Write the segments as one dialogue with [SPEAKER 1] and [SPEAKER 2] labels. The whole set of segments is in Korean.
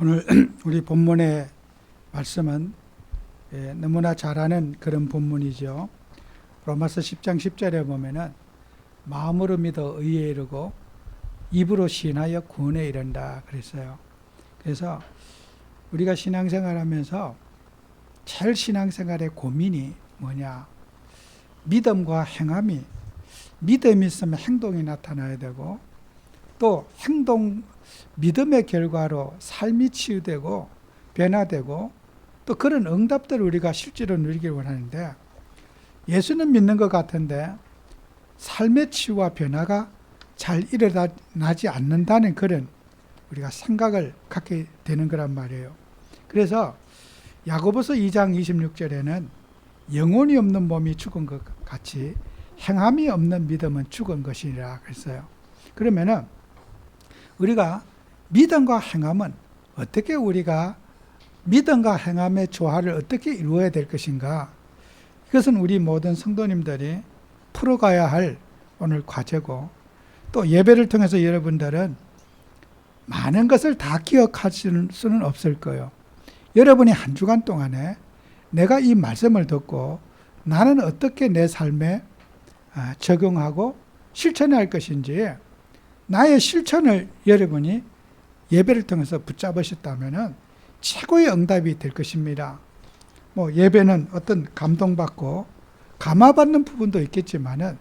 [SPEAKER 1] 오늘 우리 본문의 말씀은 너무나 잘 아는 그런 본문이죠. 로마서 10장 10절에 보면은 마음으로 믿어 의에 이르고 입으로 시인하여 구원에 이른다 그랬어요. 그래서 우리가 신앙생활하면서 제일 신앙생활의 고민이 뭐냐? 믿음과 행함이, 믿음이 있으면 행동이 나타나야 되고, 또 믿음의 결과로 삶이 치유되고 변화되고, 또 그런 응답들을 우리가 실제로 누리길 원하는데, 예수는 믿는 것 같은데 삶의 치유와 변화가 잘 일어나지 않는다는 그런 우리가 생각을 갖게 되는 거란 말이에요. 그래서 야고보서 2장 26절에는 영혼이 없는 몸이 죽은 것 같이 행함이 없는 믿음은 죽은 것이라 그랬어요. 그러면은 우리가 믿음과 행함은 어떻게 우리가 믿음과 행함의 조화를 어떻게 이루어야 될 것인가? 이것은 우리 모든 성도님들이 풀어가야 할 오늘 과제고, 또 예배를 통해서 여러분들은 많은 것을 다 기억하실 수는 없을 거예요. 여러분이 한 주간 동안에 내가 이 말씀을 듣고 나는 어떻게 내 삶에 적용하고 실천할 것인지, 나의 실천을 여러분이 예배를 통해서 붙잡으셨다면 최고의 응답이 될 것입니다. 예배는 어떤 감동받고 감화받는 부분도 있겠지만은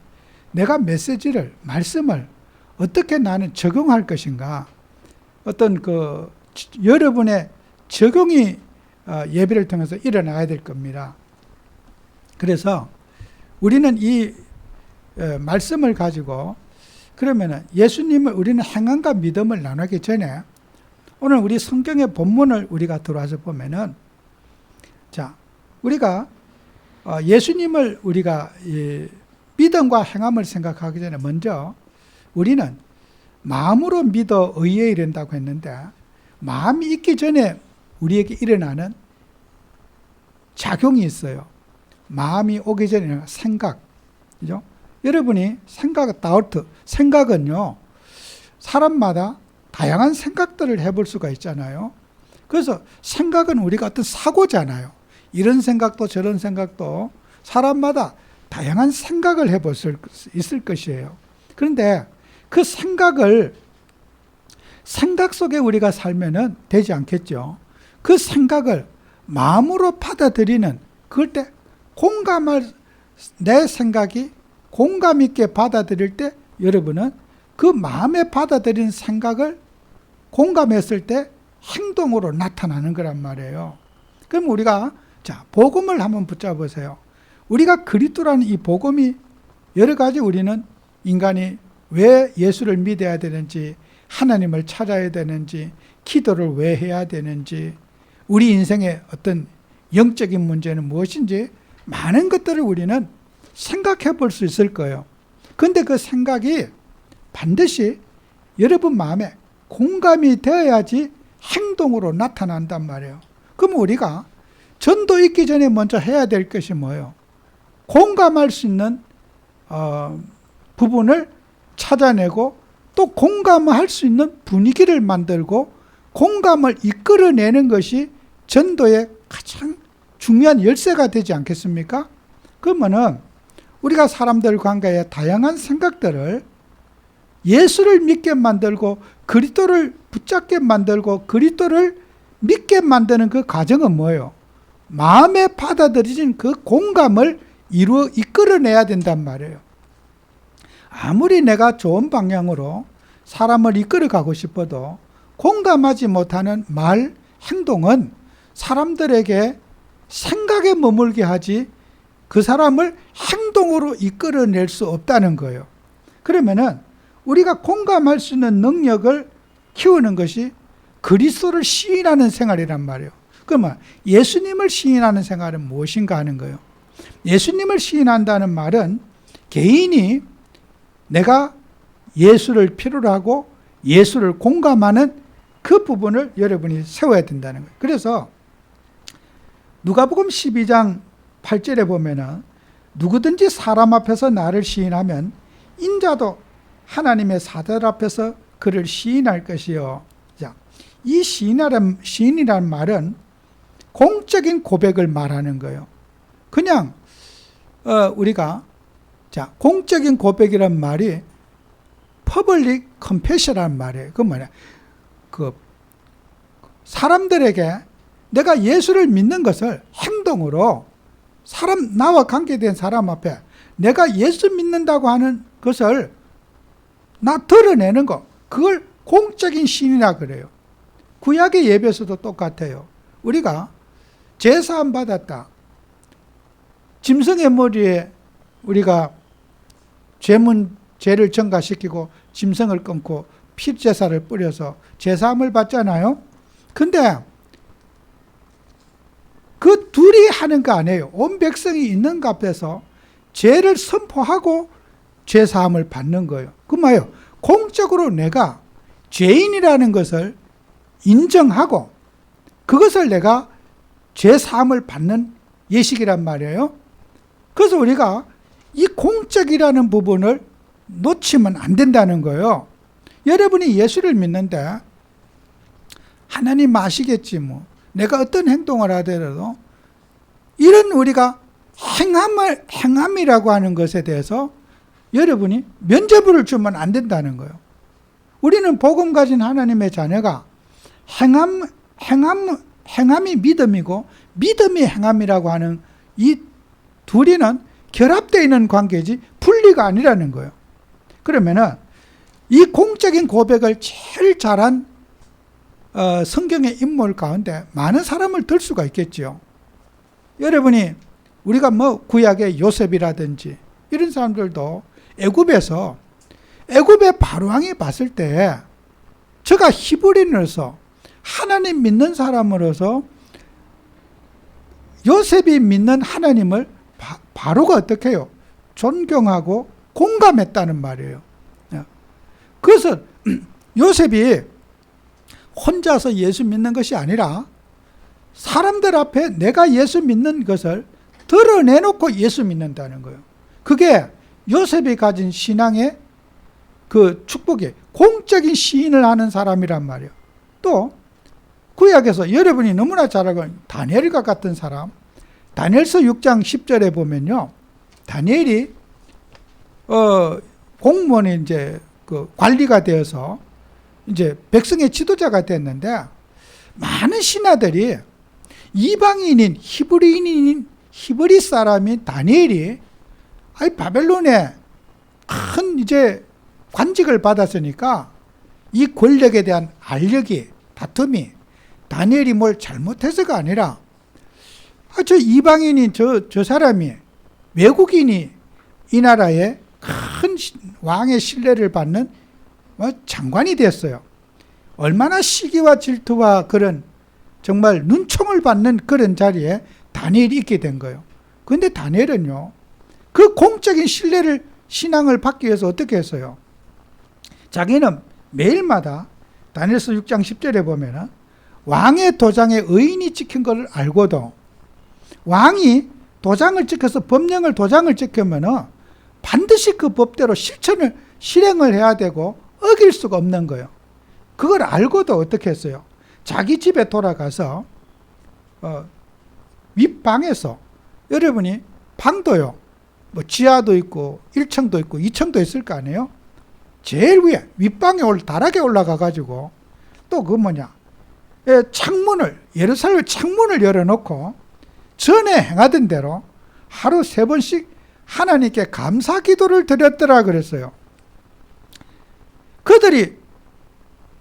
[SPEAKER 1] 내가 메시지를, 말씀을 어떻게 나는 적용할 것인가, 어떤 여러분의 적용이 예배를 통해서 일어나야 될 겁니다. 그래서 우리는 이 말씀을 가지고, 그러면은 예수님을 우리는 행함과 믿음을 나누기 전에 오늘 우리 성경의 본문을 우리가 들어와서 보면은, 자, 우리가 예수님을 우리가 믿음과 행함을 생각하기 전에 먼저 우리는 마음으로 믿어 의에 이른다고 했는데, 마음이 있기 전에 우리에게 일어나는 작용이 있어요. 마음이 오기 전에는 생각, 그죠? 여러분이 생각은요, 사람마다 다양한 생각들을 해볼 수가 있잖아요. 그래서 생각은 우리가 어떤 사고잖아요. 이런 생각도 저런 생각도 사람마다 다양한 생각을 해볼 수 있을 것이에요. 그런데 그 생각 속에 우리가 살면은 되지 않겠죠. 그 생각을 마음으로 받아들이는, 그럴 때 내 생각이 공감 있게 받아들일 때 여러분은 그 마음에 받아들인 생각을 공감했을 때 행동으로 나타나는 거란 말이에요. 그럼 우리가 복음을 한번 붙잡으세요. 우리가 그리스도라는 이 복음이 여러 가지, 우리는 인간이 왜 예수를 믿어야 되는지, 하나님을 찾아야 되는지, 기도를 왜 해야 되는지, 우리 인생의 어떤 영적인 문제는 무엇인지 많은 것들을 우리는 생각해 볼 수 있을 거예요. 그런데 그 생각이 반드시 여러분 마음에 공감이 되어야지 행동으로 나타난단 말이에요. 그럼 우리가 전도 있기 전에 먼저 해야 될 것이 뭐예요? 공감할 수 있는 부분을 찾아내고, 또 공감할 수 있는 분위기를 만들고 공감을 이끌어내는 것이 전도의 가장 중요한 열쇠가 되지 않겠습니까? 그러면은 우리가 사람들 관계에 다양한 생각들을 예수를 믿게 만들고 그리스도를 붙잡게 만들고 그리스도를 믿게 만드는 그 과정은 뭐예요? 마음에 받아들여진 그 공감을 이끌어내야 된단 말이에요. 아무리 내가 좋은 방향으로 사람을 이끌어가고 싶어도 공감하지 못하는 말, 행동은 사람들에게 생각에 머물게 하지 그 사람을 행동으로 이끌어낼 수 없다는 거예요. 그러면은 우리가 공감할 수 있는 능력을 키우는 것이 그리스도를 시인하는 생활이란 말이에요. 그러면 예수님을 시인하는 생활은 무엇인가 하는 거예요. 예수님을 시인한다는 말은 개인이 내가 예수를 필요로 하고 예수를 공감하는 그 부분을 여러분이 세워야 된다는 거예요. 그래서 누가복음 12장 8절에 보면은 누구든지 사람 앞에서 나를 시인하면 인자도 하나님의 사들 앞에서 그를 시인할 것이요. 자, 이 시인이란 말은 공적인 고백을 말하는 거예요. 그냥 우리가 공적인 고백이란 말이 퍼블릭 컨페셔라는 말이에요. 그 뭐냐? 그 사람들에게 내가 예수를 믿는 것을 행동으로 나와 관계된 사람 앞에 내가 예수 믿는다고 하는 것을 드러내는 거, 그걸 공적인 신이라 그래요. 구약의 예배에서도 똑같아요. 우리가 제사함 받았다. 짐승의 머리에 우리가 죄를 전가시키고 짐승을 끊고 피제사를 뿌려서 제사함을 받잖아요. 근데 그 둘이 하는 거 아니에요. 온 백성이 있는 그 앞에서 죄를 선포하고 죄사함을 받는 거예요. 그 뭐예요? 공적으로 내가 죄인이라는 것을 인정하고 그것을 내가 죄사함을 받는 예식이란 말이에요. 그래서 우리가 이 공적이라는 부분을 놓치면 안 된다는 거예요. 여러분이 예수를 믿는데 하나님 아시겠지 뭐. 내가 어떤 행동을 하더라도 이런 우리가 행함이라고 하는 것에 대해서 여러분이 면죄부를 주면 안 된다는 거예요. 우리는 복음 가진 하나님의 자녀가 행함이 믿음이고 믿음이 행함이라고 하는 이 둘이는 결합되어 있는 관계지 분리가 아니라는 거예요. 그러면은 이 공적인 고백을 제일 잘한 성경의 인물 가운데 많은 사람을 들 수가 있겠죠. 여러분이 우리가 구약의 요셉이라든지 이런 사람들도 애굽의 바로왕이 봤을 때 저가 히브리인으로서 하나님 믿는 사람으로서 요셉이 믿는 하나님을 바로가 어떻게 해요? 존경하고 공감했다는 말이에요. 그래서 요셉이 혼자서 예수 믿는 것이 아니라 사람들 앞에 내가 예수 믿는 것을 드러내놓고 예수 믿는다는 거예요. 그게 요셉이 가진 신앙의 그 축복이 공적인 시인을 하는 사람이란 말이에요. 또 구약에서 여러분이 너무나 잘 알고 있는 다니엘과 같은 사람, 다니엘서 6장 10절에 보면요, 다니엘이 공무원이 이제 그 관리가 되어서 이제 백성의 지도자가 됐는데 많은 신하들이 이방인인 히브리 사람인 다니엘이 바벨론에 큰 이제 관직을 받았으니까 이 권력에 대한 알력이 다툼이 다니엘이 뭘 잘못해서가 아니라 저 이방인인 저 사람이 외국인이 이 나라에 큰 왕의 신뢰를 받는 장관이 됐어요. 얼마나 시기와 질투와 그런 정말 눈총을 받는 그런 자리에 다니엘이 있게 된 거예요. 그런데 다니엘은요, 그 공적인 신앙을 받기 위해서 어떻게 했어요? 자기는 매일마다 다니엘서 6장 10절에 보면은 왕의 도장에 의인이 찍힌 걸 알고도 왕이 도장을 찍혀서 법령을 도장을 찍으면은 반드시 그 법대로 실행을 해야 되고 어길 수가 없는 거예요. 그걸 알고도 어떻게 했어요? 자기 집에 돌아가서 윗방에서, 여러분이 방도요, 지하도 있고 1층도 있고 2층도 있을 거 아니에요? 제일 위에 윗방에 다락에 올라가 가지고 또 예루살렘 창문을 열어놓고 전에 행하던 대로 하루 3번씩 하나님께 감사 기도를 드렸더라 그랬어요. 그들이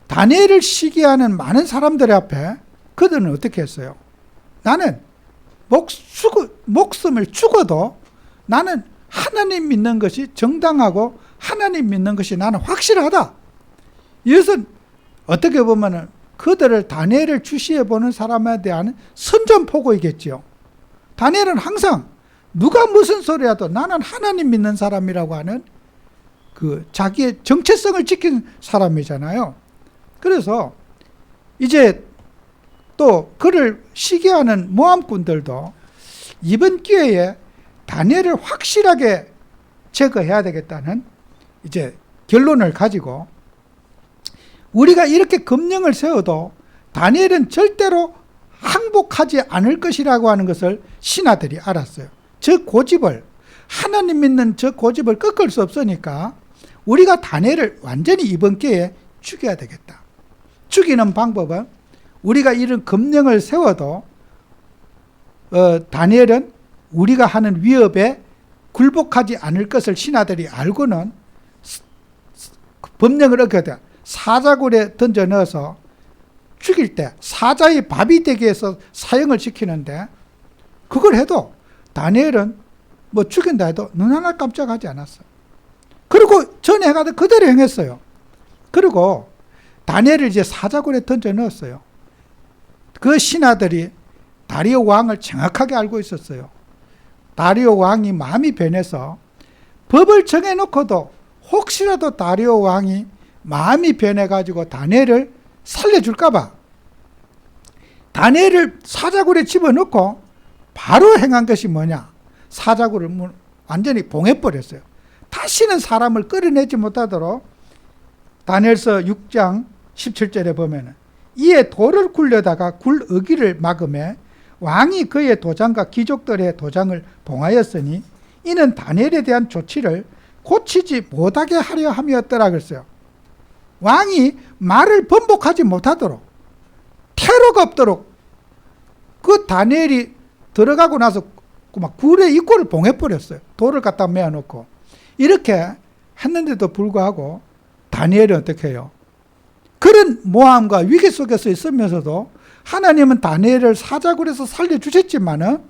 [SPEAKER 1] 다니엘을 시기하는 많은 사람들 앞에 그들은 어떻게 했어요? 나는 목숨을 죽어도 나는 하나님 믿는 것이 정당하고 하나님 믿는 것이 나는 확실하다. 이것은 어떻게 보면 그들을 다니엘을 주시해 보는 사람에 대한 선전포고이겠죠. 다니엘은 항상 누가 무슨 소리라도 나는 하나님 믿는 사람이라고 하는 그 자기의 정체성을 지킨 사람이잖아요. 그래서 이제 또 그를 시기하는 모함꾼들도 이번 기회에 다니엘을 확실하게 제거해야 되겠다는 이제 결론을 가지고 우리가 이렇게 금령을 세워도 다니엘은 절대로 항복하지 않을 것이라고 하는 것을 신하들이 알았어요. 저 고집을, 하나님 믿는 저 고집을 꺾을 수 없으니까 우리가 다니엘을 완전히 이번 기회에 죽여야 되겠다. 죽이는 방법은 우리가 이런 검령을 세워도 다니엘은 우리가 하는 위협에 굴복하지 않을 것을 신하들이 알고는 법령을 어겼다. 사자굴에 던져 넣어서 죽일 때 사자의 밥이 되게 해서 사형을 시키는데, 그걸 해도 다니엘은 뭐 죽인다 해도 눈 하나 깜짝하지 않았어요. 그리고 전해가도 그대로 행했어요. 그리고 다니엘을 이제 사자굴에 던져 넣었어요. 그 신하들이 다리오 왕을 정확하게 알고 있었어요. 다리오 왕이 마음이 변해서 법을 정해놓고도 혹시라도 다리오 왕이 마음이 변해가지고 다니엘을 살려줄까봐 다니엘을 사자굴에 집어넣고 바로 행한 것이 뭐냐? 사자굴을 완전히 봉해버렸어요. 다시는 사람을 끌어내지 못하도록. 다니엘서 6장 17절에 보면은 이에 돌을 굴려다가 굴 어기를 막음에 왕이 그의 도장과 귀족들의 도장을 봉하였으니 이는 다니엘에 대한 조치를 고치지 못하게 하려 함이었더라 그랬어요. 왕이 말을 번복하지 못하도록, 테러가 없도록 그 다니엘이 들어가고 나서 막 굴의 입구를 봉해버렸어요. 돌을 갖다 메어놓고. 이렇게 했는데도 불구하고 다니엘은 어떻게 해요? 그런 모함과 위기 속에서 있으면서도 하나님은 다니엘을 사자굴에서 살려주셨지만은,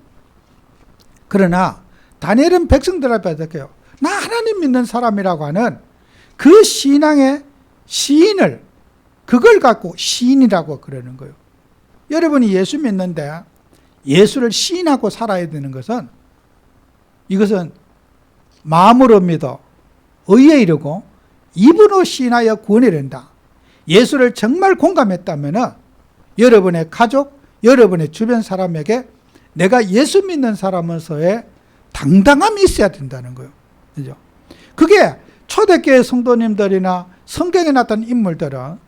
[SPEAKER 1] 그러나 다니엘은 백성들 앞에 어떻게 해요? 나 하나님 믿는 사람이라고 하는 그 신앙의 시인을, 그걸 갖고 시인이라고 그러는 거예요. 여러분이 예수 믿는데 예수를 시인하고 살아야 되는 것은, 이것은 마음으로 믿어 의에 이르고 입으로 시인하여 구원에 이른다. 예수를 정말 공감했다면 여러분의 가족, 여러분의 주변 사람에게 내가 예수 믿는 사람으로서의 당당함이 있어야 된다는 거예요. 그죠? 그게 초대교회 성도님들이나 성경에 나타난 인물들은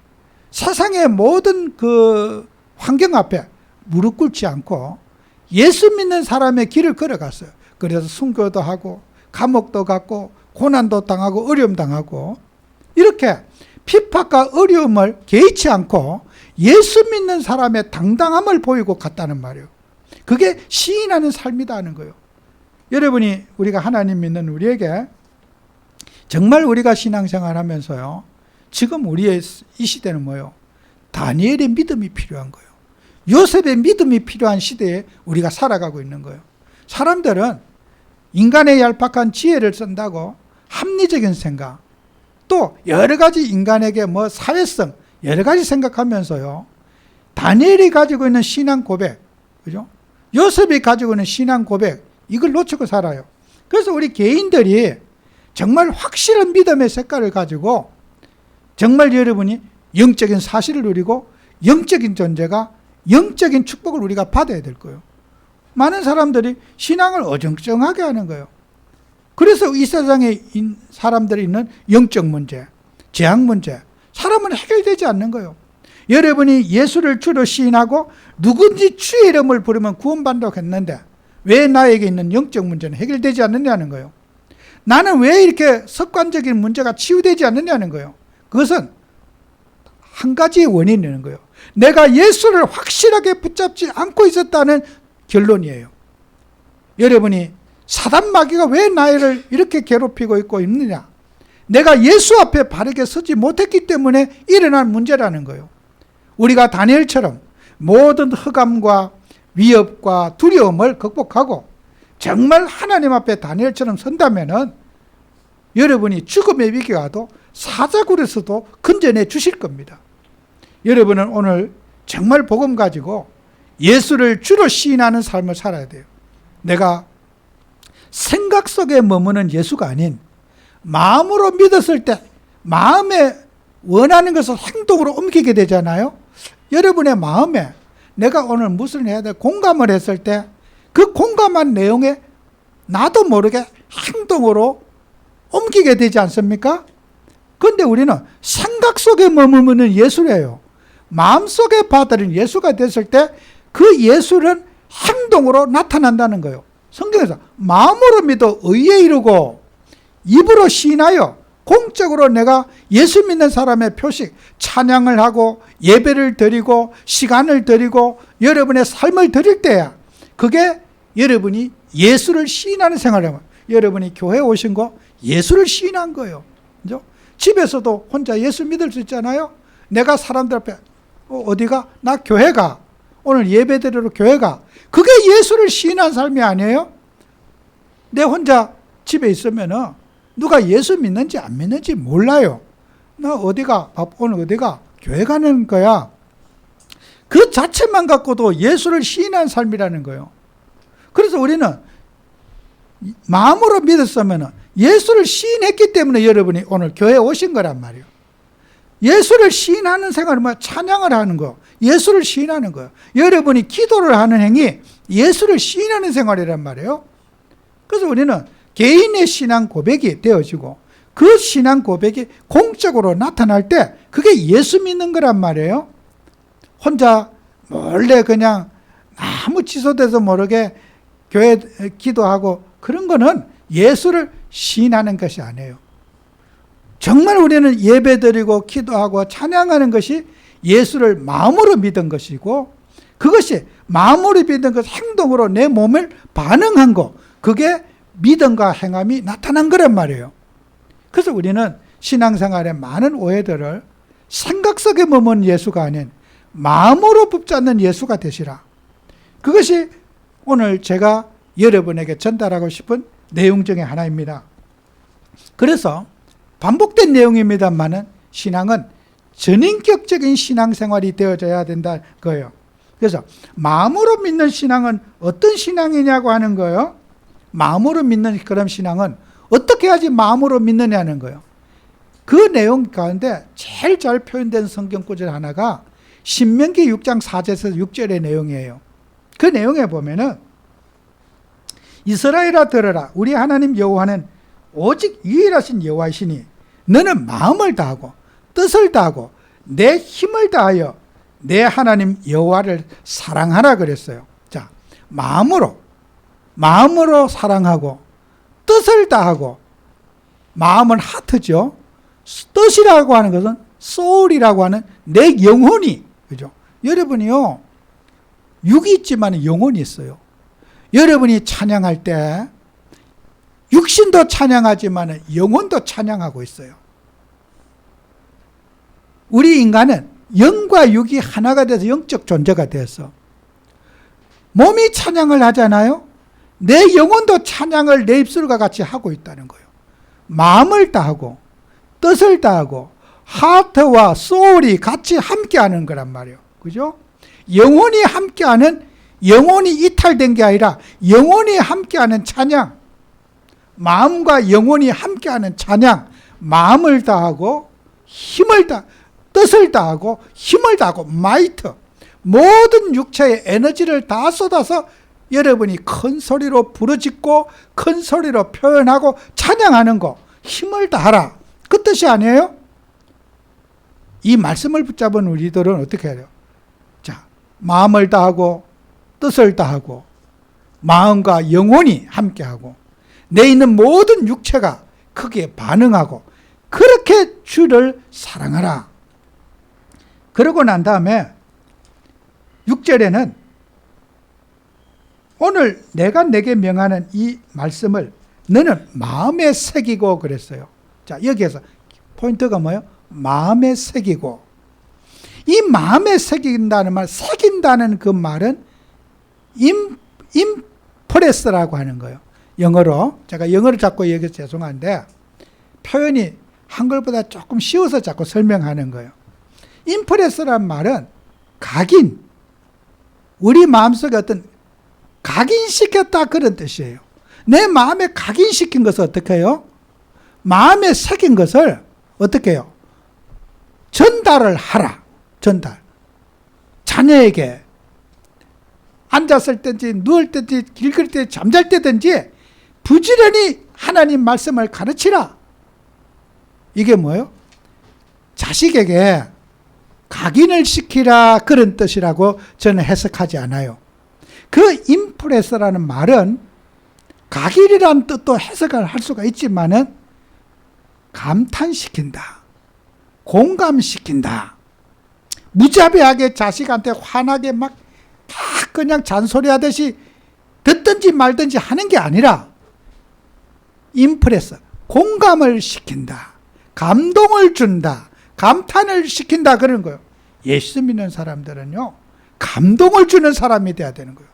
[SPEAKER 1] 세상의 모든 그 환경 앞에 무릎 꿇지 않고 예수 믿는 사람의 길을 걸어갔어요. 그래서 순교도 하고 감옥도 갔고 고난도 당하고 어려움 당하고, 이렇게 핍박과 어려움을 개의치 않고 예수 믿는 사람의 당당함을 보이고 갔다는 말이에요. 그게 시인하는 삶이다 하는 거예요. 여러분이, 우리가 하나님 믿는 우리에게 정말 우리가 신앙생활 하면서요, 지금 우리의 이 시대는 뭐예요? 다니엘의 믿음이 필요한 거예요. 요셉의 믿음이 필요한 시대에 우리가 살아가고 있는 거예요. 사람들은 인간의 얄팍한 지혜를 쓴다고 합리적인 생각, 또 여러 가지 인간에게 뭐 사회성, 여러 가지 생각하면서요, 다니엘이 가지고 있는 신앙 고백, 그죠? 요셉이 가지고 있는 신앙 고백, 이걸 놓치고 살아요. 그래서 우리 개인들이 정말 확실한 믿음의 색깔을 가지고 정말 여러분이 영적인 사실을 누리고 영적인 존재가, 영적인 축복을 우리가 받아야 될 거예요. 많은 사람들이 신앙을 어정쩡하게 하는 거예요. 그래서 이 세상에 사람들이 있는 영적 문제, 재앙 문제, 사람은 해결되지 않는 거예요. 여러분이 예수를 주로 시인하고 누군지 주의 이름을 부르면 구원받는다고 했는데 왜 나에게 있는 영적 문제는 해결되지 않느냐는 거예요. 나는 왜 이렇게 습관적인 문제가 치유되지 않느냐는 거예요. 그것은 한 가지의 원인이 있는 거예요. 내가 예수를 확실하게 붙잡지 않고 있었다는 결론이에요. 여러분이 사단 마귀가 왜 나를 이렇게 괴롭히고 있고 있느냐? 내가 예수 앞에 바르게 서지 못했기 때문에 일어난 문제라는 거예요. 우리가 다니엘처럼 모든 흑암과 위협과 두려움을 극복하고 정말 하나님 앞에 다니엘처럼 선다면은 여러분이 죽음의 위기가 와도 사자굴에서도 건져내 주실 겁니다. 여러분은 오늘 정말 복음 가지고 예수를 주로 시인하는 삶을 살아야 돼요. 내가 생각 속에 머무는 예수가 아닌 마음으로 믿었을 때 마음에 원하는 것을 행동으로 옮기게 되잖아요. 여러분의 마음에 내가 오늘 무슨 해야 돼? 공감을 했을 때 그 공감한 내용에 나도 모르게 행동으로 옮기게 되지 않습니까? 그런데 우리는 생각 속에 머무는 예수래요. 마음속에 받아들인 예수가 됐을 때 그 예수는 행동으로 나타난다는 거예요. 성경에서 마음으로 믿어 의에 이르고 입으로 시인하여 공적으로 내가 예수 믿는 사람의 표식, 찬양을 하고 예배를 드리고 시간을 드리고 여러분의 삶을 드릴 때야 그게 여러분이 예수를 시인하는 생활을 하면 여러분이 교회에 오신 거 예수를 시인한 거예요. 그죠? 집에서도 혼자 예수 믿을 수 있잖아요. 내가 사람들 앞에 어디가? 나 교회 가. 오늘 예배 드리러 교회 가. 그게 예수를 시인한 삶이 아니에요? 내 혼자 집에 있으면은 누가 예수 믿는지 안 믿는지 몰라요. 나 어디가? 오늘 어디가? 교회 가는 거야. 그 자체만 갖고도 예수를 시인한 삶이라는 거예요. 그래서 우리는 마음으로 믿었으면 예수를 시인했기 때문에 여러분이 오늘 교회에 오신 거란 말이에요. 예수를 시인하는 생활은 뭐야? 찬양을 하는 거. 예수를 시인하는 거예요. 여러분이 기도를 하는 행위, 예수를 시인하는 생활이란 말이에요. 그래서 우리는 개인의 신앙 고백이 되어지고 그 신앙 고백이 공적으로 나타날 때 그게 예수 믿는 거란 말이에요. 혼자 몰래 그냥 아무 취소돼서 모르게 교회 기도하고 그런 거는 예수를 시인하는 것이 아니에요. 정말 우리는 예배드리고 기도하고 찬양하는 것이 예수를 마음으로 믿은 것이고 그것이 마음으로 믿은 것 행동으로 내 몸을 반응한 거 그게 믿음과 행함이 나타난 거란 말이에요. 그래서 우리는 신앙생활의 많은 오해들을 생각 속에 머문 예수가 아닌 마음으로 붙잡는 예수가 되시라. 그것이 오늘 제가 여러분에게 전달하고 싶은 내용 중에 하나입니다. 그래서 반복된 내용입니다만은 신앙은 전인격적인 신앙생활이 되어져야 된다는 거예요. 그래서 마음으로 믿는 신앙은 어떤 신앙이냐고 하는 거예요. 마음으로 믿는 그런 신앙은 어떻게 해야지 마음으로 믿느냐는 거예요. 그 내용 가운데 제일 잘 표현된 성경 구절 하나가 신명기 6장 4절에서 6절의 내용이에요. 그 내용에 보면은 이스라엘아 들으라 우리 하나님 여호와는 오직 유일하신 여호와이시니 너는 마음을 다하고 뜻을 다하고 내 힘을 다하여 내 하나님 여호와를 사랑하라 그랬어요. 자, 마음으로 사랑하고 뜻을 다하고 마음은 하트죠. 뜻이라고 하는 것은 soul이라고 하는 내 영혼이 그죠? 여러분이요 육이 있지만 영혼이 있어요. 여러분이 찬양할 때 육신도 찬양하지만 영혼도 찬양하고 있어요. 우리 인간은 영과 육이 하나가 돼서 영적 존재가 되어서 몸이 찬양을 하잖아요. 내 영혼도 찬양을 내 입술과 같이 하고 있다는 거예요. 마음을 다하고 뜻을 다하고 하트와 소울이 같이 함께하는 거란 말이에요. 그죠? 영혼이 함께하는 영혼이 이탈된 게 아니라 영혼이 함께하는 찬양, 마음과 영혼이 함께하는 찬양, 마음을 다하고 힘을 다 뜻을 다하고 힘을 다하고 마이트 모든 육체의 에너지를 다 쏟아서 여러분이 큰 소리로 부르짖고 큰 소리로 표현하고 찬양하는 거 힘을 다하라 그 뜻이 아니에요? 이 말씀을 붙잡은 우리들은 어떻게 해야 돼요? 자, 마음을 다하고 뜻을 다하고 마음과 영혼이 함께하고 내 있는 모든 육체가 크게 반응하고 그렇게 주를 사랑하라. 그러고 난 다음에 6절에는 오늘 내가 내게 명하는 이 말씀을 너는 마음에 새기고 그랬어요. 자, 여기에서 포인트가 뭐예요? 마음에 새기고. 이 마음에 새긴다는 말, 새긴다는 그 말은 임프레스라고 하는 거예요. 영어로. 제가 영어를 자꾸 얘기해서 죄송한데 표현이 한글보다 조금 쉬워서 자꾸 설명하는 거예요. 임프레스란 말은 각인, 우리 마음속에 어떤 각인시켰다 그런 뜻이에요. 내 마음에 각인시킨 것을 어떻게 해요? 마음에 새긴 것을 어떻게 해요? 전달을 하라. 전달. 자녀에게 앉았을 때든지 누울 때든지 길걸 때 잠잘 때든지 부지런히 하나님 말씀을 가르치라. 이게 뭐예요? 자식에게 각인을 시키라 그런 뜻이라고 저는 해석하지 않아요. 그 임프레스라는 말은 각인이라는 뜻도 해석을 할 수가 있지만은 감탄시킨다, 공감시킨다, 무자비하게 자식한테 화나게 막 그냥 잔소리하듯이 듣든지 말든지 하는 게 아니라 임프레스, 공감을 시킨다, 감동을 준다, 감탄을 시킨다 그런 거예요. 예수 믿는 사람들은요, 감동을 주는 사람이 돼야 되는 거예요.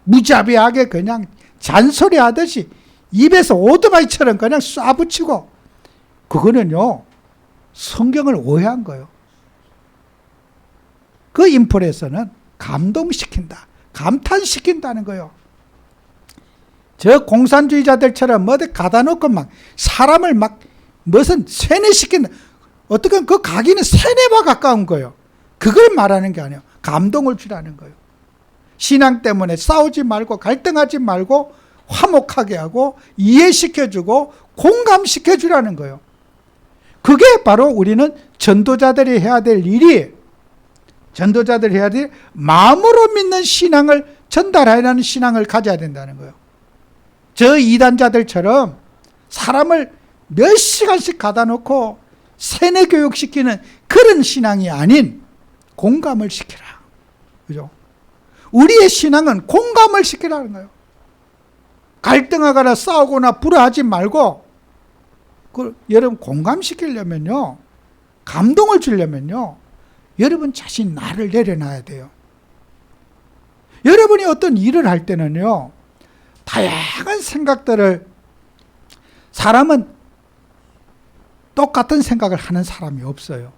[SPEAKER 1] 무자비하게 그냥 잔소리하듯이 입에서 오토바이처럼 그냥 쏴붙이고, 그거는요 성경을 오해한 거예요. 그 임프레스는 감동시킨다, 감탄시킨다는 거예요. 저 공산주의자들처럼 어디 가다 놓고 막 사람을 막 무슨 세뇌시킨다. 어떻게 그 각인은 세뇌와 가까운 거예요. 그걸 말하는 게 아니에요. 감동을 주라는 거예요. 신앙 때문에 싸우지 말고 갈등하지 말고 화목하게 하고 이해시켜주고 공감시켜주라는 거예요. 그게 바로 우리는 전도자들이 해야 될 일이, 전도자들이 해야 될 마음으로 믿는 신앙을 전달하라는 신앙을 가져야 된다는 거예요. 저 이단자들처럼 사람을 몇 시간씩 가다 놓고 세뇌 교육시키는 그런 신앙이 아닌 공감을 시키라. 그죠? 우리의 신앙은 공감을 시키라는 거예요. 갈등하거나 싸우거나 불화하지 말고, 여러분 공감시키려면요, 감동을 주려면요, 여러분 자신 나를 내려놔야 돼요. 여러분이 어떤 일을 할 때는요, 다양한 생각들을, 사람은 똑같은 생각을 하는 사람이 없어요.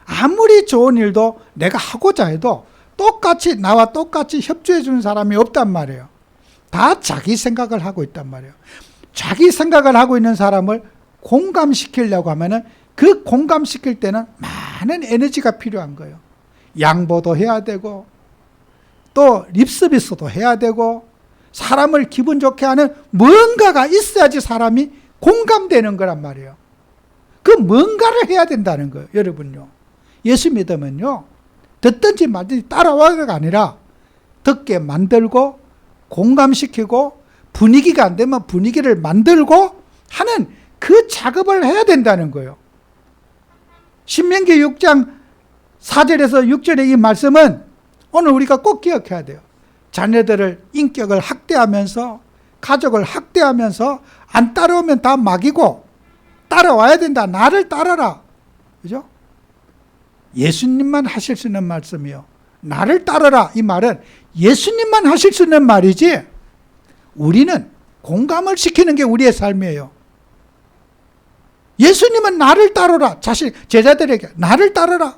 [SPEAKER 1] 아무리 좋은 일도 내가 하고자 해도 똑같이 나와 똑같이 협조해 주는 사람이 없단 말이에요. 다 자기 생각을 하고 있단 말이에요. 자기 생각을 하고 있는 사람을 공감시키려고 하면은 그 공감시킬 때는 많은 에너지가 필요한 거예요. 양보도 해야 되고 또 립서비스도 해야 되고 사람을 기분 좋게 하는 뭔가가 있어야지 사람이 공감되는 거란 말이에요. 그 뭔가를 해야 된다는 거예요. 여러분요, 예수 믿으면요, 듣든지 말든지 따라와가 아니라 듣게 만들고 공감시키고 분위기가 안 되면 분위기를 만들고 하는 그 작업을 해야 된다는 거예요. 신명기 6장 4절에서 6절의 이 말씀은 오늘 우리가 꼭 기억해야 돼요. 자녀들을 인격을 학대하면서 가족을 학대하면서 안 따라오면 다 막이고 따라와야 된다. 나를 따라라. 그죠? 예수님만 하실 수 있는 말씀이요. 나를 따라라. 이 말은 예수님만 하실 수 있는 말이지 우리는 공감을 시키는 게 우리의 삶이에요. 예수님은 나를 따르라. 자신 제자들에게 나를 따르라.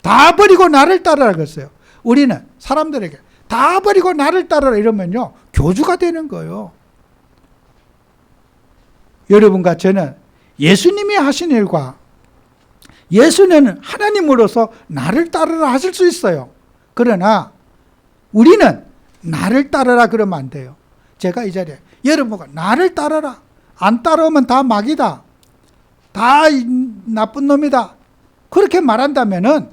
[SPEAKER 1] 다 버리고 나를 따르라 그랬어요. 우리는 사람들에게 다 버리고 나를 따르라 이러면요, 교주가 되는 거예요. 여러분과 저는 예수님이 하신 일과 예수는 하나님으로서 나를 따르라 하실 수 있어요. 그러나 우리는 나를 따르라 그러면 안 돼요. 제가 이 자리에 여러분과 나를 따르라. 안 따라오면 다 막이다. 다 나쁜 놈이다. 그렇게 말한다면은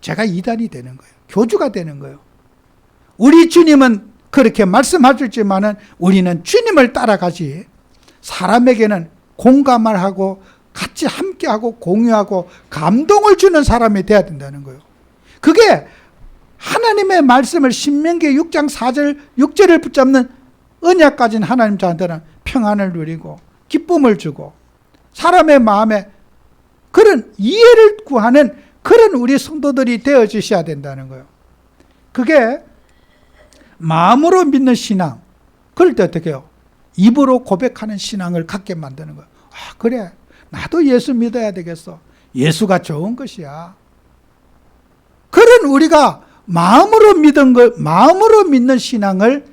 [SPEAKER 1] 제가 이단이 되는 거예요. 교주가 되는 거예요. 우리 주님은 그렇게 말씀하셨지만은 우리는 주님을 따라가지 사람에게는 공감을 하고 같이 함께하고 공유하고 감동을 주는 사람이 돼야 된다는 거예요. 그게 하나님의 말씀을 신명기 6장 4절 6절을 붙잡는 언약 가진 하나님 자한테는 평안을 누리고 기쁨을 주고 사람의 마음에 그런 이해를 구하는 그런 우리 성도들이 되어 주셔야 된다는 거예요. 그게 마음으로 믿는 신앙, 그럴 때 어떻게 해요? 입으로 고백하는 신앙을 갖게 만드는 거예요. 아, 그래, 나도 예수 믿어야 되겠어. 예수가 좋은 것이야. 그런 우리가 마음으로 믿는 신앙을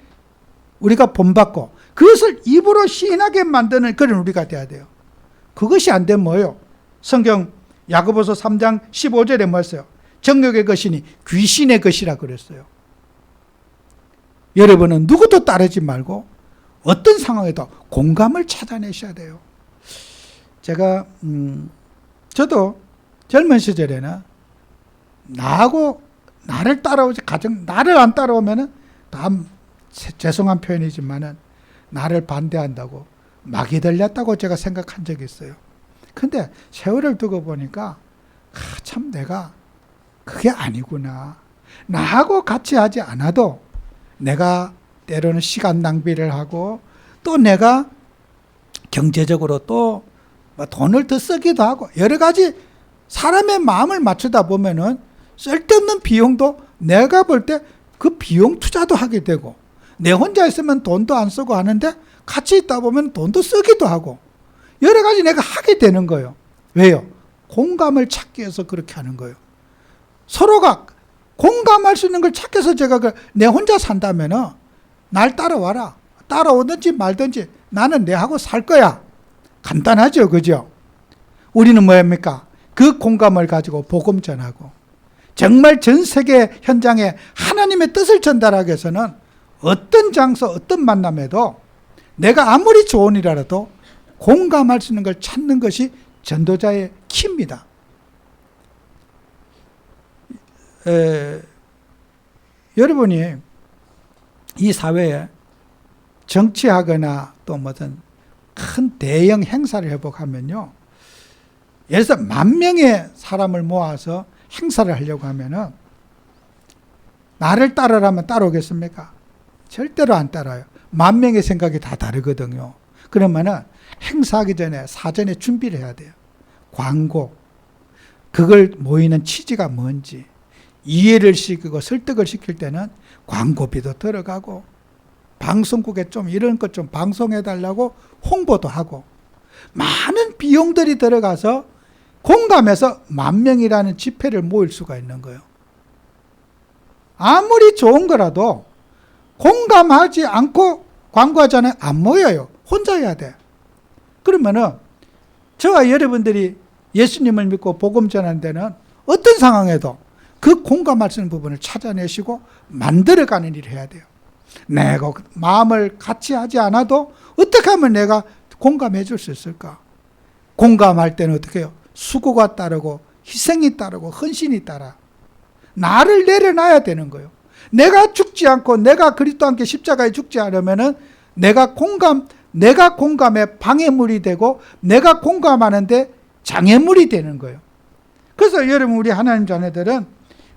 [SPEAKER 1] 우리가 본받고 그것을 입으로 시인하게 만드는 그런 우리가 돼야 돼요. 그것이 안 되면 뭐예요? 성경 야고보서 3장 15절에 뭐였어요? 정욕의 것이니 귀신의 것이라 그랬어요. 여러분은 누구도 따르지 말고 어떤 상황에도 공감을 찾아내셔야 돼요. 제가 저도 젊은 시절에는 나하고 나를 따라오지 나를 안 따라오면은 다 죄송한 표현이지만은 나를 반대한다고 막이 들렸다고 제가 생각한 적이 있어요. 근데 세월을 두고 보니까 참 내가 그게 아니구나. 나하고 같이 하지 않아도 내가 때로는 시간 낭비를 하고 또 내가 경제적으로 또 돈을 더 쓰기도 하고 여러 가지 사람의 마음을 맞추다 보면은 쓸데없는 비용도 내가 볼 때 그 비용 투자도 하게 되고 내 혼자 있으면 돈도 안 쓰고 하는데 같이 있다 보면 돈도 쓰기도 하고 여러 가지 내가 하게 되는 거예요. 왜요? 공감을 찾기 위해서 그렇게 하는 거예요. 서로가 공감할 수 있는 걸 찾기 위해서 제가 내 혼자 산다면은 날 따라와라. 따라오든지 말든지 나는 내하고 살 거야. 간단하죠. 그죠? 우리는 뭐합니까? 그 공감을 가지고 복음 전하고 정말 전 세계 현장에 하나님의 뜻을 전달하기 위해서는 어떤 장소, 어떤 만남에도 내가 아무리 좋은 일이라도 공감할 수 있는 걸 찾는 것이 전도자의 키입니다. 여러분이 이 사회에 정치하거나 또 무슨 큰 대형 행사를 회복하면요. 예를 들어서 10,000명의 사람을 모아서 행사를 하려고 하면은 나를 따르라면 따라오겠습니까? 절대로 안 따라요. 10,000명의 생각이 다 다르거든요. 그러면은 행사하기 전에 사전에 준비를 해야 돼요. 광고, 그걸 모이는 취지가 뭔지, 이해를 시키고 설득을 시킬 때는 광고비도 들어가고 방송국에 좀 이런 것 좀 방송해달라고 홍보도 하고 많은 비용들이 들어가서 공감해서 10,000명이라는 집회를 모일 수가 있는 거예요. 아무리 좋은 거라도 공감하지 않고 광고하잖아요. 안 모여요. 혼자 해야 돼. 그러면은 저와 여러분들이 예수님을 믿고 복음 전하는 데는 어떤 상황에도 그 공감할 수 있는 부분을 찾아내시고 만들어가는 일을 해야 돼요. 내가 마음을 같이 하지 않아도 어떻게 하면 내가 공감해 줄 수 있을까? 공감할 때는 어떻게 해요? 수고가 따르고 희생이 따르고 헌신이 따라 나를 내려놔야 되는 거예요. 내가 죽지 않고 내가 그리스도와 함께 십자가에 죽지 않으면은 내가 공감에 방해물이 되고 내가 공감하는데 장애물이 되는 거예요. 그래서 여러분 우리 하나님 자녀들은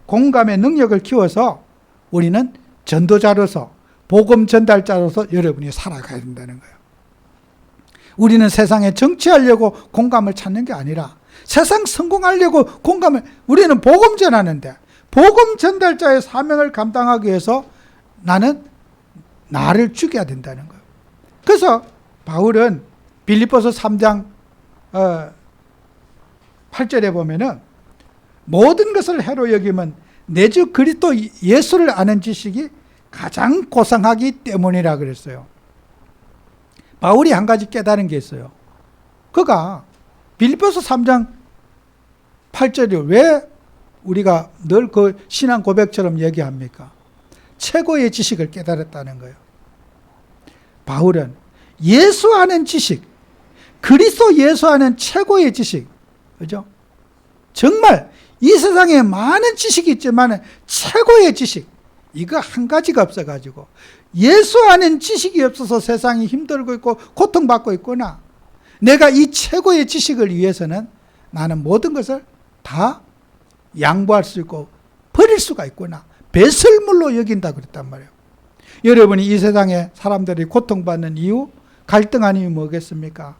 [SPEAKER 1] 공감의 능력을 키워서 우리는 전도자로서 복음 전달자로서 여러분이 살아가야 된다는 거예요. 우리는 세상에 정치하려고 공감을 찾는 게 아니라 세상 성공하려고 우리는 복음 전하는데 복음 전달자의 사명을 감당하기 위해서 나는 나를 죽여야 된다는 거예요. 그래서 바울은 빌립보서 3장 8절에 보면은 모든 것을 해로 여기면 내 주 그리스도 예수를 아는 지식이 가장 고상하기 때문이라 그랬어요. 바울이 한 가지 깨달은 게 있어요. 그가 빌립보서 3장 8절이 왜 우리가 늘 그 신앙 고백처럼 얘기합니까? 최고의 지식을 깨달았다는 거예요. 바울은 예수 아는 지식, 그리스도 예수 아는 최고의 지식, 그죠? 정말 이 세상에 많은 지식이 있지만 최고의 지식, 이거 한 가지가 없어가지고 예수 아는 지식이 없어서 세상이 힘들고 있고 고통받고 있구나. 내가 이 최고의 지식을 위해서는 나는 모든 것을 다 양보할 수 있고 버릴 수가 있구나. 배설물로 여긴다 그랬단 말이에요. 여러분이 이 세상에 사람들이 고통받는 이유, 갈등하는 이유 뭐겠습니까?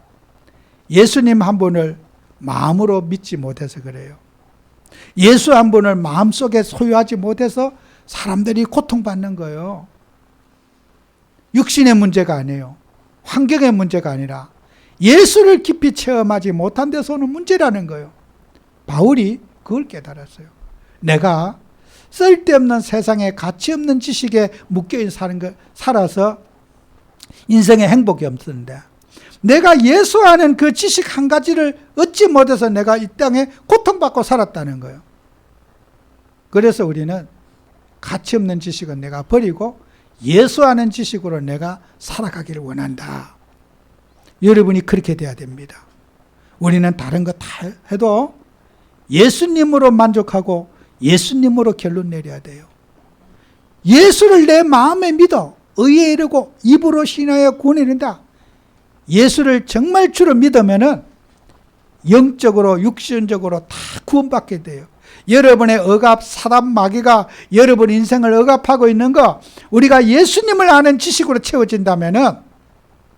[SPEAKER 1] 예수님 한 분을 마음으로 믿지 못해서 그래요. 예수 한 분을 마음속에 소유하지 못해서 사람들이 고통받는 거예요. 육신의 문제가 아니에요. 환경의 문제가 아니라 예수를 깊이 체험하지 못한 데서 오는 문제라는 거예요. 바울이 그걸 깨달았어요. 내가 쓸데없는 세상에 가치 없는 지식에 묶여있는 살아서 인생에 행복이 없었는데 내가 예수 아는 그 지식 한 가지를 얻지 못해서 내가 이 땅에 고통받고 살았다는 거예요. 그래서 우리는 가치 없는 지식은 내가 버리고 예수 아는 지식으로 내가 살아가기를 원한다. 여러분이 그렇게 돼야 됩니다. 우리는 다른 거 다 해도 예수님으로 만족하고 예수님으로 결론 내려야 돼요. 예수를 내 마음에 믿어 의에 이르고 입으로 신하여 구원에 이른다. 예수를 정말 주로 믿으면은 영적으로 육신적으로 다 구원받게 돼요. 여러분의 억압, 사단 마귀가 여러분 인생을 억압하고 있는 거 우리가 예수님을 아는 지식으로 채워진다면은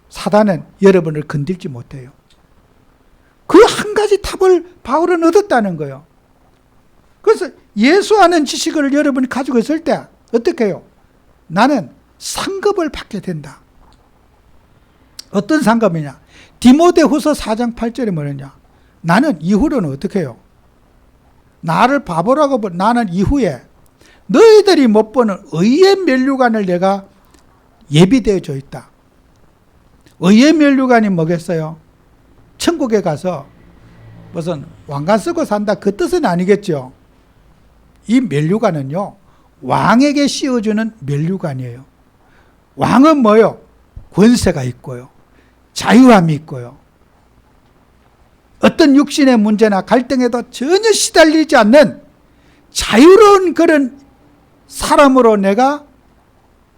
[SPEAKER 1] 사단은 여러분을 건들지 못해요. 그 한 가지 탑을 바울은 얻었다는 거예요. 그래서 예수 아는 지식을 여러분이 가지고 있을 때 어떻게 해요? 나는 상급을 받게 된다. 어떤 상급이냐? 디모데후서 4장 8절에 뭐냐? 나는 이후로는 어떻게 해요? 나를 바보라고 나는 이후에 너희들이 못 보는 의의 면류관을 내가 예비되어 줘 있다. 의의 면류관이 뭐겠어요? 천국에 가서 무슨 왕관 쓰고 산다 그 뜻은 아니겠죠. 이 면류관은요 왕에게 씌워주는 면류관이에요. 왕은 뭐요? 권세가 있고요, 자유함이 있고요, 어떤 육신의 문제나 갈등에도 전혀 시달리지 않는 자유로운 그런 사람으로 내가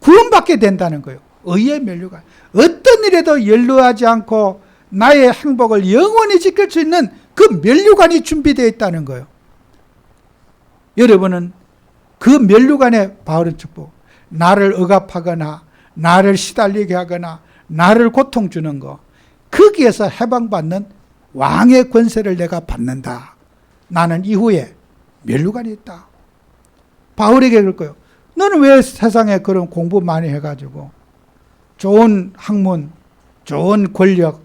[SPEAKER 1] 구원받게 된다는 거예요. 의의 면류관. 어떤 일에도 연루하지 않고 나의 행복을 영원히 지킬 수 있는 그 면류관이 준비되어 있다는 거예요. 여러분은 그 면류관에 바울은 축복, 나를 억압하거나 나를 시달리게 하거나 나를 고통 주는 거, 거기에서 해방받는 왕의 권세를 내가 받는다. 나는 이후에 면류관이 있다. 바울에게 그럴 거예요. 너는 왜 세상에 그런 공부 많이 해가지고 좋은 학문, 좋은 권력,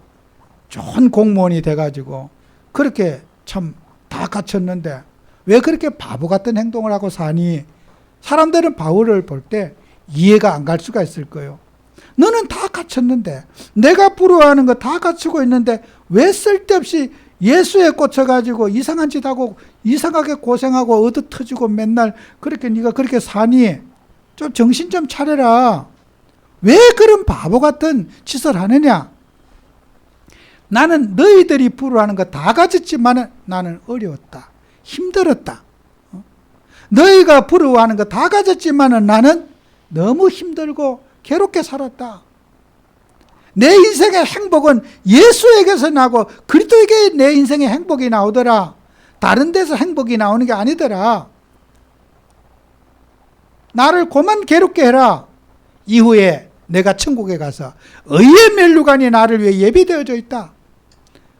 [SPEAKER 1] 좋은 공무원이 돼가지고 그렇게 참 다 갖췄는데 왜 그렇게 바보 같은 행동을 하고 사니? 사람들은 바울을 볼 때 이해가 안 갈 수가 있을 거예요. 너는 다 갖췄는데, 내가 부러워하는 거 다 갖추고 있는데 왜 쓸데없이 예수에 꽂혀가지고 이상한 짓 하고 이상하게 고생하고 얻어 터지고 맨날 그렇게 네가 그렇게 사니? 좀 정신 좀 차려라. 왜 그런 바보 같은 짓을 하느냐? 나는 너희들이 부러워하는 거 다 가졌지만 나는 어려웠다. 힘들었다. 너희가 부러워하는 거 다 가졌지만 나는 너무 힘들고 괴롭게 살았다. 내 인생의 행복은 예수에게서 나고 그리스도에게 내 인생의 행복이 나오더라. 다른 데서 행복이 나오는 게 아니더라. 나를 고만 괴롭게 해라. 이후에 내가 천국에 가서 의의 면류관이 나를 위해 예비되어져 있다.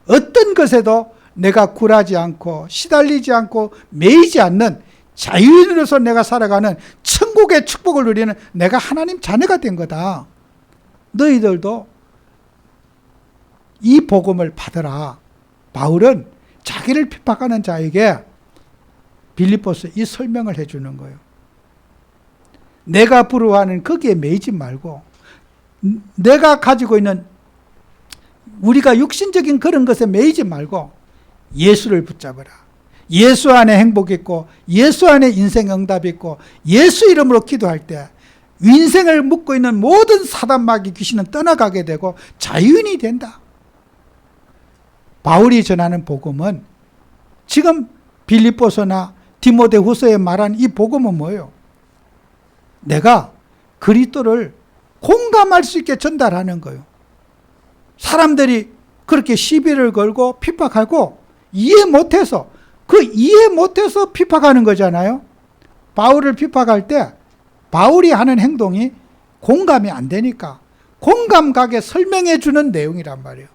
[SPEAKER 1] 어떤 것에도 내가 굴하지 않고 시달리지 않고 매이지 않는 자유인으로서 내가 살아가는 천국의 축복을 누리는 내가 하나님 자녀가 된 거다. 너희들도 이 복음을 받으라. 바울은 자기를 핍박하는 자에게 빌립보서 이 설명을 해주는 거예요. 내가 부러워하는 거기에 매이지 말고 내가 가지고 있는 우리가 육신적인 그런 것에 매이지 말고 예수를 붙잡으라. 예수 안에 행복이 있고 예수 안에 인생 응답이 있고 예수 이름으로 기도할 때 인생을 묶고 있는 모든 사단 마귀 귀신은 떠나가게 되고 자유인이 된다. 바울이 전하는 복음은 지금 빌립보서나 디모데후서에 말한 이 복음은 뭐예요? 내가 그리스도를 공감할 수 있게 전달하는 거예요. 사람들이 그렇게 시비를 걸고 핍박하고 이해 못해서 핍박하는 거잖아요. 바울을 핍박할 때 바울이 하는 행동이 공감이 안 되니까 공감 가게 설명해 주는 내용이란 말이에요.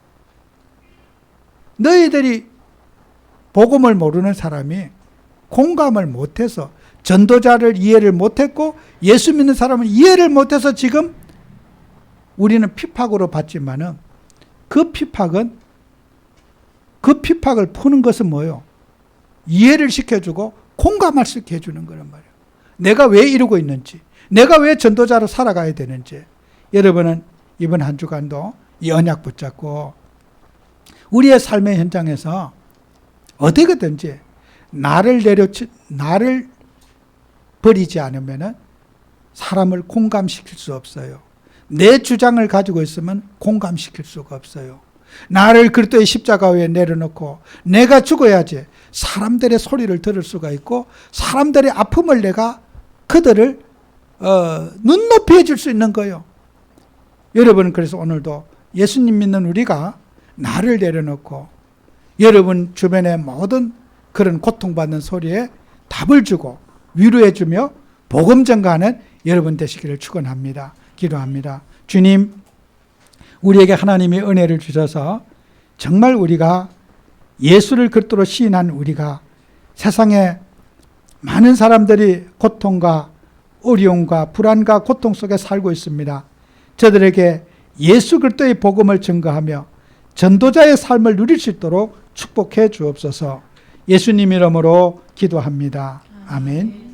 [SPEAKER 1] 너희들이 복음을 모르는 사람이 공감을 못해서 전도자를 이해를 못했고 예수 믿는 사람은 이해를 못해서 지금 우리는 핍박으로 받지만은 그 핍박을 푸는 것은 뭐예요? 이해를 시켜주고 공감할 수 있게 해주는 거란 말이에요. 내가 왜 이러고 있는지, 내가 왜 전도자로 살아가야 되는지. 여러분은 이번 한 주간도 이 언약 붙잡고 우리의 삶의 현장에서 어디든지 나를 버리지 않으면 사람을 공감시킬 수 없어요. 내 주장을 가지고 있으면 공감시킬 수가 없어요. 나를 그리스도의 십자가 위에 내려놓고 내가 죽어야지, 사람들의 소리를 들을 수가 있고 사람들의 아픔을 내가 그들을 눈높이 해줄 수 있는 거예요. 여러분, 그래서 오늘도 예수님 믿는 우리가 나를 내려놓고 여러분 주변의 모든 그런 고통받는 소리에 답을 주고 위로해주며 복음 전가하는 여러분 되시기를 축원합니다. 기도합니다. 주님, 우리에게 하나님의 은혜를 주셔서 정말 우리가 예수를 그리스도로 시인한 우리가 세상에 많은 사람들이 고통과 어려움과 불안과 고통 속에 살고 있습니다. 저들에게 예수 그리스도의 복음을 증거하며 전도자의 삶을 누릴 수 있도록 축복해 주옵소서. 예수님 이름으로 기도합니다. 아멘.